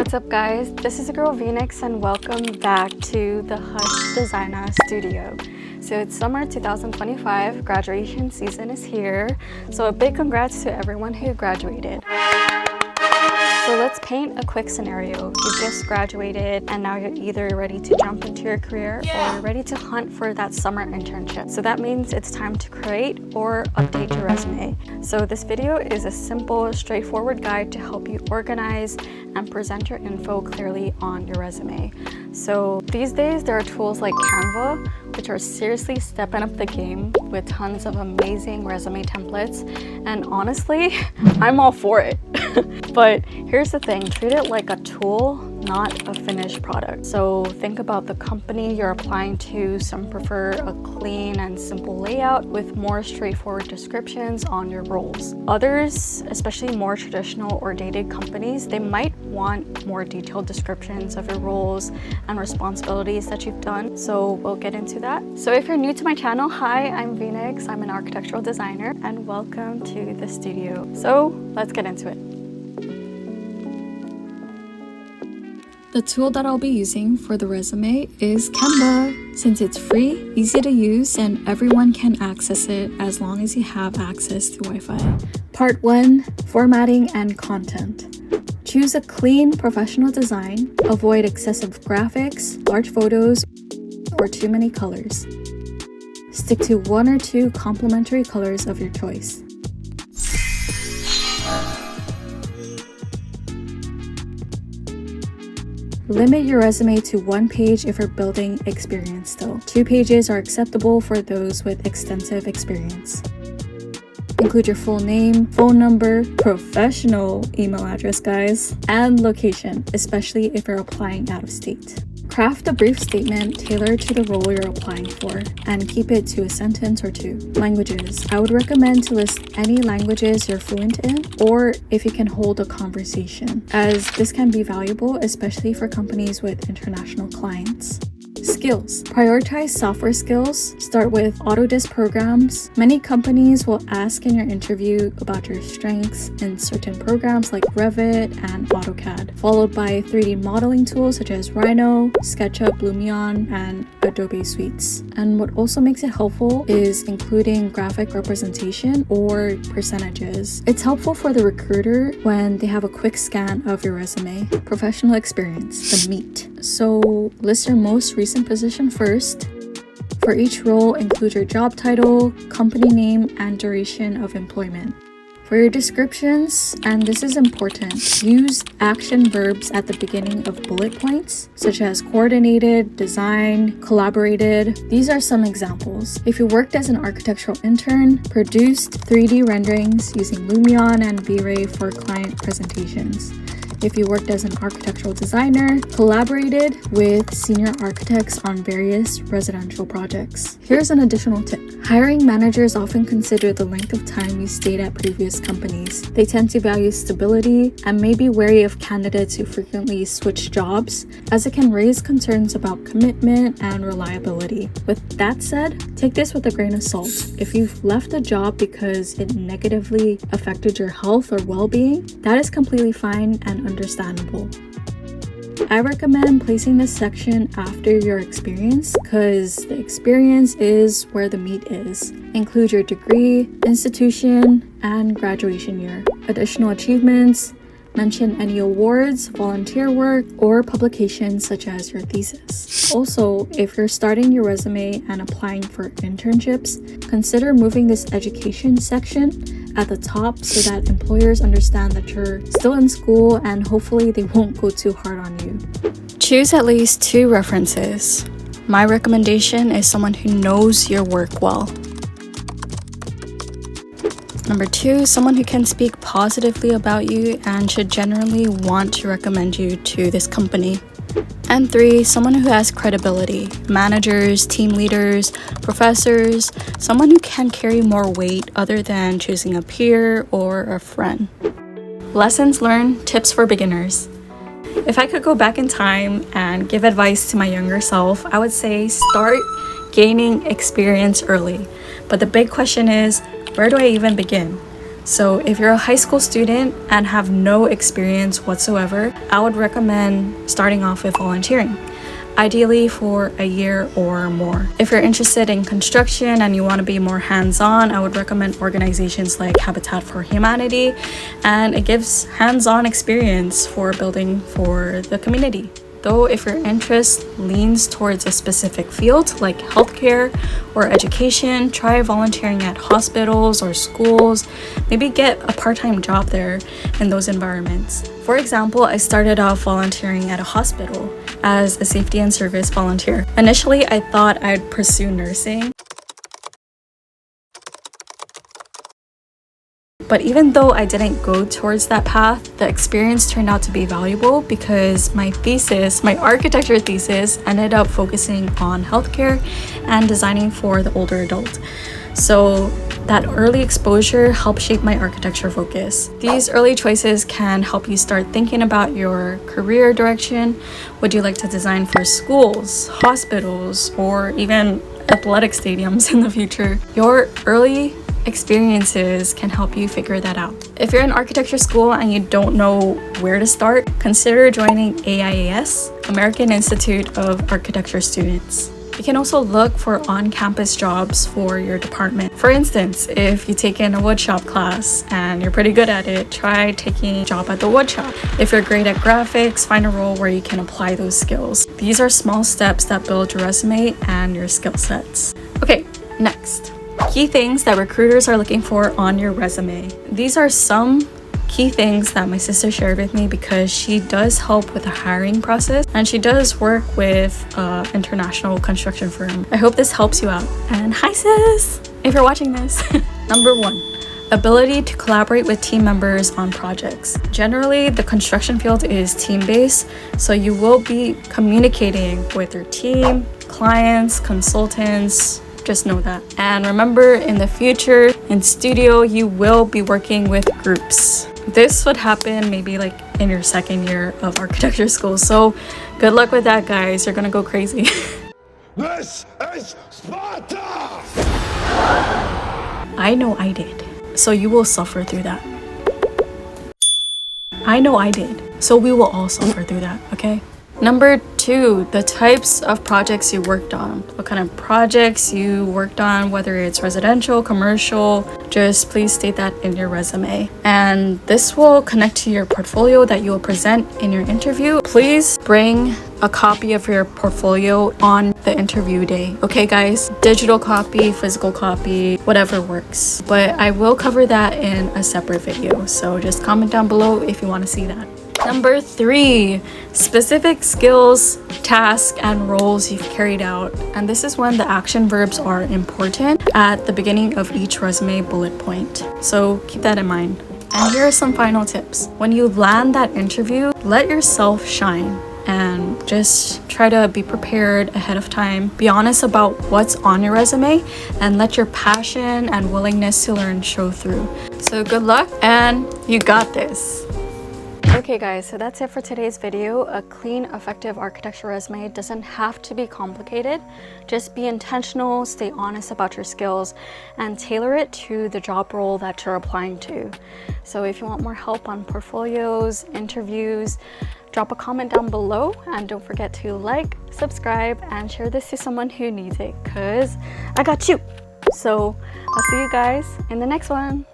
What's up guys, this is your girl Phoenix and welcome back to the Hush Designer Studio. So it's summer 2025, graduation season is here, so a big congrats to everyone who graduated. So let's paint a quick scenario. You just graduated and now you're either ready to jump into your career or you're ready to hunt for that summer internship. So that means it's time to create or update your resume. So this video is a simple, straightforward guide to help you organize and present your info clearly on your resume. So these days there are tools like Canva, which are seriously stepping up the game with tons of amazing resume templates. And honestly, I'm all for it. But here's the thing, treat it like a tool, not a finished product. So think about the company you're applying to. Some prefer a clean and simple layout with more straightforward descriptions on your roles. Others, especially more traditional or dated companies, they might want more detailed descriptions of your roles and responsibilities that you've done. So we'll get into that. So if you're new to my channel, hi, I'm Phoenix. I'm an architectural designer and welcome to the studio. So let's get into it. The tool that I'll be using for the resume is Canva. Since it's free, easy to use, and everyone can access it as long as you have access to Wi-Fi. Part 1, formatting and content. Choose a clean, professional design. Avoid excessive graphics, large photos, or too many colors. Stick to 1 or 2 complementary colors of your choice. Limit your resume to 1 page if you're building experience though. 2 pages are acceptable for those with extensive experience. Include your full name, phone number, professional email address guys, and location, especially if you're applying out of state. Craft a brief statement tailored to the role you're applying for and keep it to a sentence or 2. Languages. I would recommend to list any languages you're fluent in or if you can hold a conversation, as this can be valuable especially for companies with international clients. Skills. Prioritize software skills. Start with Autodesk programs. Many companies will ask in your interview about your strengths in certain programs like Revit and AutoCAD, followed by 3D modeling tools such as Rhino, SketchUp, Lumion, and Adobe Suites. And what also makes it helpful is including graphic representation or percentages. It's helpful for the recruiter when they have a quick scan of your resume. Professional experience, the meat. So list your most recent position first. For each role, include your job title, company name, and duration of employment. For your descriptions, and this is important, use action verbs at the beginning of bullet points, such as coordinated, design, collaborated. These are some examples. If you worked as an architectural intern, produced 3D renderings using Lumion and V-Ray for client presentations. If you worked as an architectural designer, collaborated with senior architects on various residential projects. Here's an additional tip. Hiring managers often consider the length of time you stayed at previous companies. They tend to value stability and may be wary of candidates who frequently switch jobs, as it can raise concerns about commitment and reliability. With that said, take this with a grain of salt. If you've left a job because it negatively affected your health or well-being, that is completely fine and understandable. I recommend placing this section after your experience because the experience is where the meat is. Include your degree, institution, and graduation year. Additional achievements. Mention any awards, volunteer work, or publications such as your thesis. Also, if you're starting your resume and applying for internships, consider moving this education section at the top so that employers understand that you're still in school and hopefully they won't go too hard on you. Choose at least 2 references. My recommendation is someone who knows your work well. Number 2, someone who can speak positively about you and should generally want to recommend you to this company. And 3, someone who has credibility. Managers, team leaders, professors, someone who can carry more weight other than choosing a peer or a friend. Lessons learned, tips for beginners. If I could go back in time and give advice to my younger self, I would say start gaining experience early. But the big question is, where do I even begin? So if you're a high school student and have no experience whatsoever, I would recommend starting off with volunteering, ideally for a year or more. If you're interested in construction and you want to be more hands-on, I would recommend organizations like Habitat for Humanity, and it gives hands-on experience for building for the community. Though if your interest leans towards a specific field like healthcare or education, try volunteering at hospitals or schools. Maybe get a part-time job there in those environments. For example, I started off volunteering at a hospital as a safety and service volunteer. Initially, I thought I'd pursue nursing. But even though I didn't go towards that path, the experience turned out to be valuable because my architecture thesis, ended up focusing on healthcare and designing for the older adult. So that early exposure helped shape my architecture focus. These early choices can help you start thinking about your career direction. Would you like to design for schools, hospitals, or even athletic stadiums in the future? Your early experiences can help you figure that out. If you're in architecture school and you don't know where to start, consider joining AIAS, American Institute of Architecture Students. You can also look for on-campus jobs for your department. For instance, if you take in a woodshop class and you're pretty good at it, try taking a job at the woodshop. If you're great at graphics, find a role where you can apply those skills. These are small steps that build your resume and your skill sets. Okay, next. Key things that recruiters are looking for on your resume. These are some key things that my sister shared with me because she does help with the hiring process and she does work with an international construction firm. I hope this helps you out. And hi sis, if you're watching this. Number 1, ability to collaborate with team members on projects. Generally, the construction field is team-based, so you will be communicating with your team, clients, consultants. Just know that. And remember, in the future, in studio, you will be working with groups. This would happen maybe like in your second year of architecture school. So good luck with that, guys. You're gonna go crazy. This is Sparta! I know I did. So you will suffer through that. I know I did. So we will all suffer through that, okay? Number 2, the types of projects you worked on. What kind of projects you worked on, whether it's residential, commercial, just please state that in your resume. And this will connect to your portfolio that you will present in your interview. Please bring a copy of your portfolio on the interview day. Okay guys, digital copy, physical copy, whatever works. But I will cover that in a separate video. So just comment down below if you want to see that. Number 3, specific skills, tasks, and roles you've carried out. And this is when the action verbs are important at the beginning of each resume bullet point. So keep that in mind. And here are some final tips. When you land that interview, let yourself shine and just try to be prepared ahead of time. Be honest about what's on your resume and let your passion and willingness to learn show through. So good luck and you got this. Okay guys, so that's it for today's video. A clean, effective architecture resume doesn't have to be complicated. Just be intentional, stay honest about your skills, and tailor it to the job role that you're applying to. So if you want more help on portfolios, interviews, drop a comment down below, and don't forget to like, subscribe, and share this to someone who needs it, because I got you. So I'll see you guys in the next one.